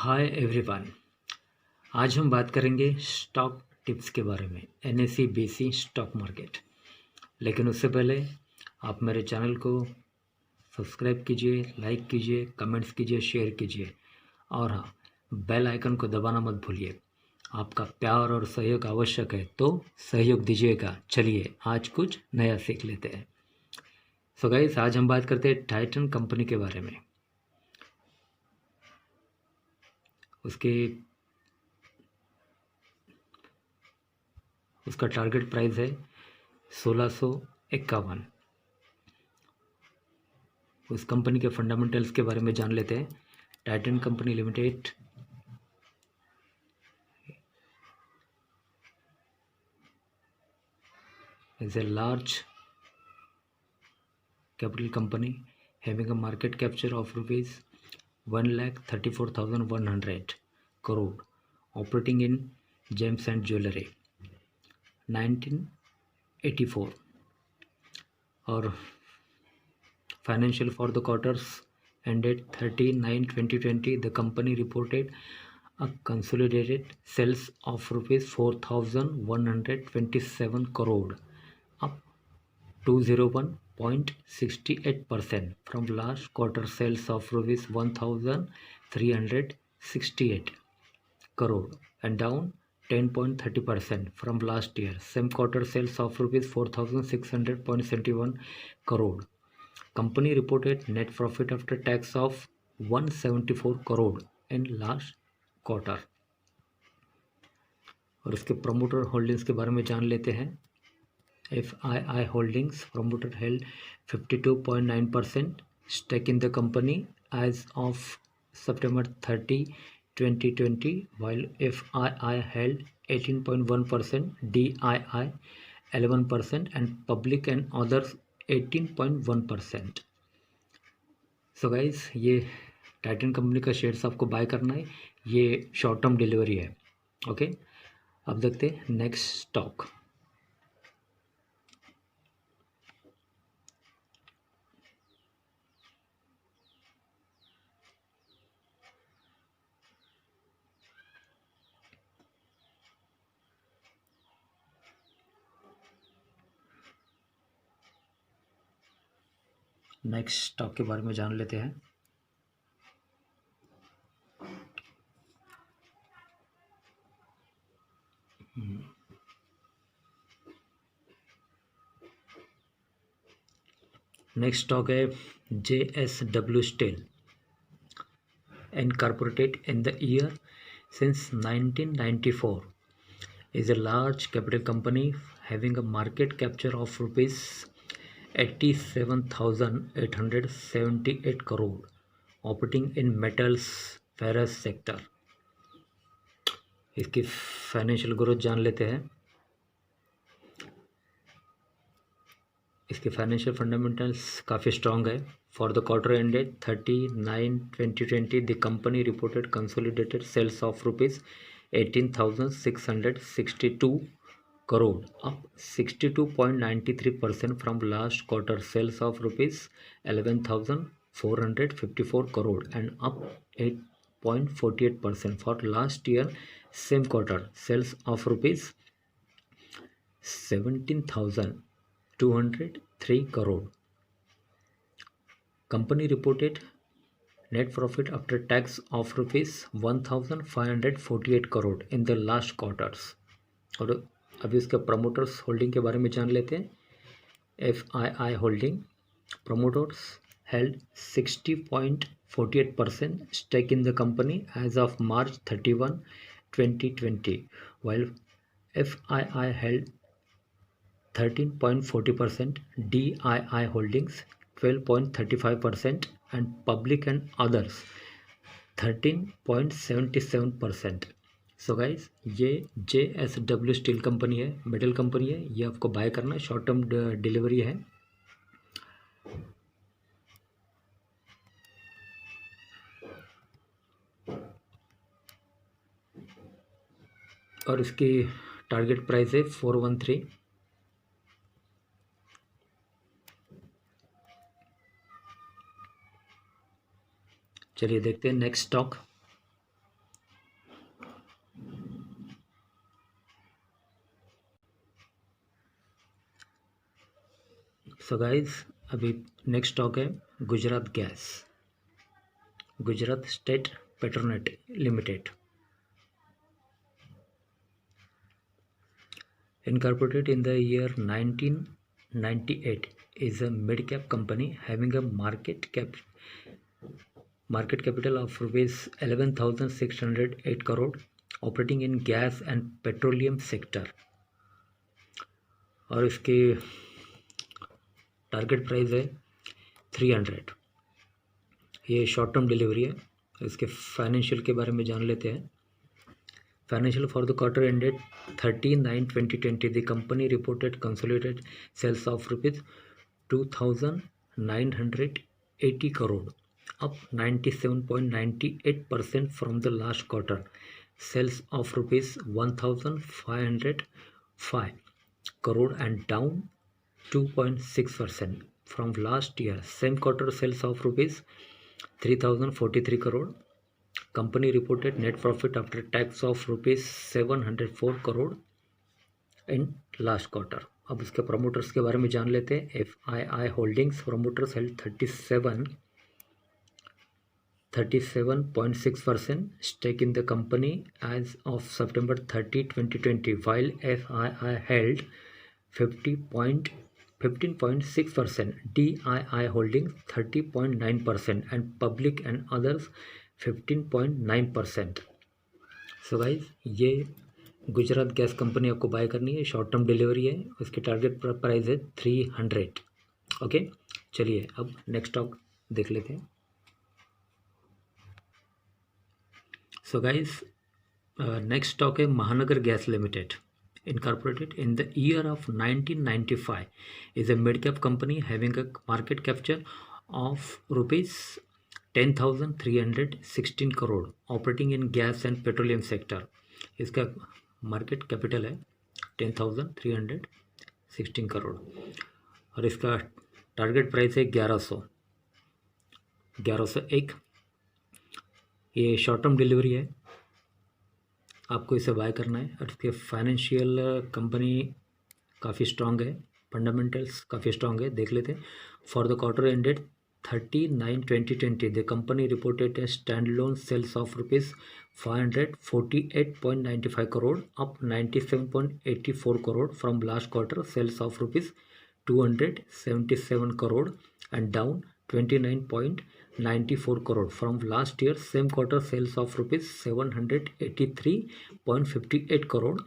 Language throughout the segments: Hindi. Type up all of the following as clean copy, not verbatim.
Hi everyone. आज हम बात करेंगे स्टॉक टिप्स के बारे में, एनएसई बीसी स्टॉक मार्केट। लेकिन उससे पहले आप मेरे चैनल को सब्सक्राइब कीजिए, लाइक कीजिए, कमेंट्स कीजिए, शेयर कीजिए और हाँ, बेल आइकन को दबाना मत भूलिए। आपका प्यार और सहयोग आवश्यक है, तो सहयोग दीजिएगा। चलिए आज कुछ नया सीख लेते हैं। सो गाइस, आज हम बात करते हैं टाइटन कंपनी के बारे में। उसका टारगेट प्राइस है 1651। उस कंपनी के फंडामेंटल्स के बारे में जान लेते हैं। Titan company limited is a large capital company having a market capture of rupees 1,34,100 crore, operating in gems and jewelry 1984. और financial for the quarters ended 30/9/2020, the company reported a consolidated sales of rupees 4,127 crore, up 201.68% from last quarter sales of rupees 1,368 crore and down 10.30% from last year same quarter sales of rupees 4,600.71 crore. Company reported net profit after tax of 174 crore in last quarter. और उसके प्रमोटर होल्डिंग्स के बारे में जान लेते हैं। FII Holdings promoter held 52.9% stake in the company as of September 30, 2020, while FII held 18.1%, DII 11% and public and others 18.1%. So guys, ये टाइटन कंपनी का शेयर्स आपको बाय करना है। ये शॉर्ट टर्म डिलीवरी है। ओके, अब देखते हैं नेक्स्ट स्टॉक। नेक्स्ट स्टॉक के बारे में जान लेते हैं। नेक्स्ट स्टॉक है JSW Steel, incorporated in the year since 1994, is a large capital company having a market capture of rupees 87,878 crore, operating in metals ferrous sector. इसकी फाइनेंशियल ग्रोथ जान लेते हैं। इसके फाइनेंशियल फंडामेंटल्स काफ़ी स्ट्रॉन्ग है। For the quarter ended 30/9/2020, the company reported consolidated sales of rupees 18,662 crore, up 62.93% from last quarter sales of rupees 11,454 crore and up 8.48% for last year same quarter sales of rupees 17,203 crore. Company reported net profit after tax of rupees 1,548 crore in the last quarters. और अभी उसके प्रमोटर्स होल्डिंग के बारे में जान लेते हैं। FII holding promoters held 60.48% stake in the company as of March 31, 2020, while FII held 13.40%, DII holdings 12.35% and public and others 13.77%. So guys, ये JSW स्टील कंपनी है, मेटल कंपनी है। ये आपको बाय करना है, शॉर्ट टर्म डिलीवरी है। और इसकी टारगेट प्राइस है 413। चलिए देखते हैं नेक्स्ट स्टॉक। सो गाइस, अभी नेक्स्ट स्टॉक है Gujarat gas, Gujarat state Petronet limited, incorporated in the year 1998, is a mid-cap company having a market capital of rupees 11,608 crore, operating in gas and petroleum sector, और इसकी टारगेट प्राइस है 300। ये शॉर्ट टर्म डिलीवरी है। इसके फाइनेंशियल के बारे में जान लेते हैं। Financial for the quarter ended 30/9/2020, the company reported consolidated sales of rupees 2,980 crore, up 97.98% from the last quarter. Sales of rupees 1,505 crore and down 2.6% from last year. Same quarter sales of rupees 3,043 crore. Company reported net profit after tax of rupees 704 crore in last quarter. अब इसके प्रमोटर्स के बारे में जान लेते हैं। FII holdings promoters held 37.6% stake in the company as of September 30, 2020, while FII held 15.6%, DII holding 30.9%, and public and others 15.9%. So guys, ये गुजरात गैस कंपनी आपको बाय करनी है, शॉर्ट टर्म डिलीवरी है, उसकी टारगेट प्राइस है 300। ओके, चलिए अब नेक्स्ट स्टॉक देख लेते हैं। सो गाइज, नेक्स्ट स्टॉक है महानगर gas limited, incorporated in the year of 1995, is a mid-cap company having a market capture of rupees 10,316 crore, operating in gas and petroleum sector. इसका मार्केट कैपिटल है 10,316 करोड़ और इसका टारगेट प्राइस है 1101। ये शॉर्ट टर्म डिलीवरी है, आपको इसे बाय करना है। और इसके फाइनेंशियल कंपनी काफ़ी स्ट्रांग है, फंडामेंटल्स काफ़ी स्ट्रांग है, देख लेते हैं। For the quarter ended 30/9/2020, the company reported a standalone sales of rupees 548.95 crore, up 97.84 crore from last quarter. Sales of rupees 277 crore and down 29.94 crore from last year. Same quarter sales of rupees 783.58 crore.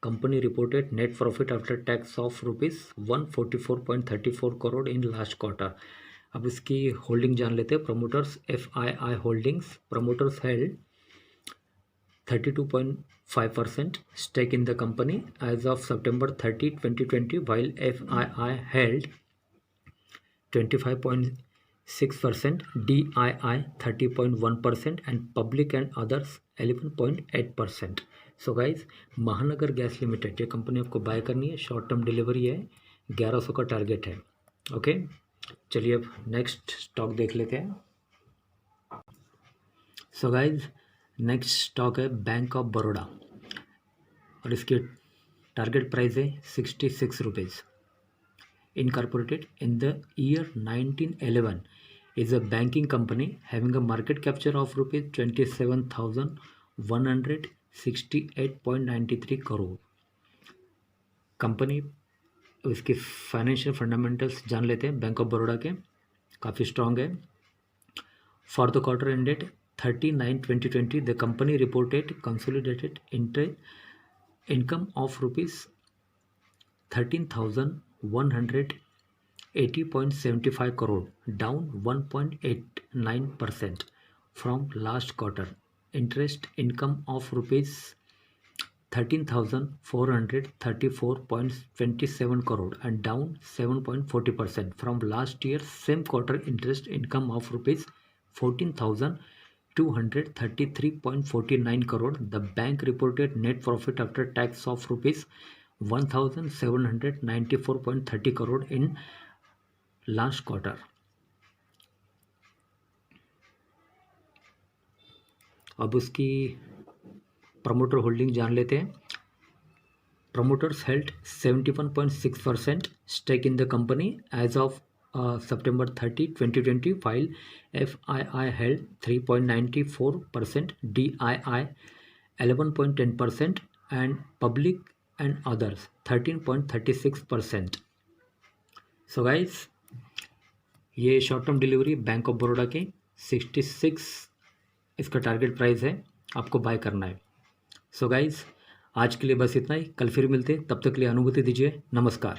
Company reported net profit after tax of rupees 144.34 crore in last quarter. अब इसकी होल्डिंग जान लेते हैं। Promoters FII holdings, promoters held 32.5% stake in the company as of September 30, 2020, while FII held 25.6%, DII 30.1%, and public and others 11.8%. So guys, महानगर गैस लिमिटेड ये कंपनी आपको बाय करनी है, शॉर्ट टर्म डिलीवरी है, 1100 का टारगेट है। ओके, चलिए अब नेक्स्ट स्टॉक देख लेते हैं। सो गाइज, नेक्स्ट स्टॉक है बैंक ऑफ बड़ौदा और इसकी टारगेट प्राइस है 66 rupees. Incorporated in the year 1911, is a banking company having a market capture of rupees 27,168.93 crore. Company, इसके फाइनेंशियल फंडामेंटल्स जान लेते हैं। बैंक ऑफ बड़ौदा के काफ़ी स्ट्रांग है। For the quarter ended 30/9/2020, the company reported consolidated income of rupees 13,180.75 crore, down 1.89% from last quarter. Interest income of rupees 13,434.27 crore and down 7.40% from last year. Same quarter interest income of rupees 14,233.49 crore. The bank reported net profit after tax of rupees 1,794.30 crore in last quarter. अब उसकी प्रमोटर होल्डिंग जान लेते हैं। promoters held 71.6% stake in the company as of September 30, 2020, while FII held 3.94%, DII 11.10%, and public and others 13.36%. So guys, ये short term delivery Bank of Baroda के 66 इसका टारगेट प्राइस है, आपको बाय करना है. सो गाइस, आज के लिए बस इतना ही. कल फिर मिलते, तब तक के लिए अनुभूति दीजिए. नमस्कार.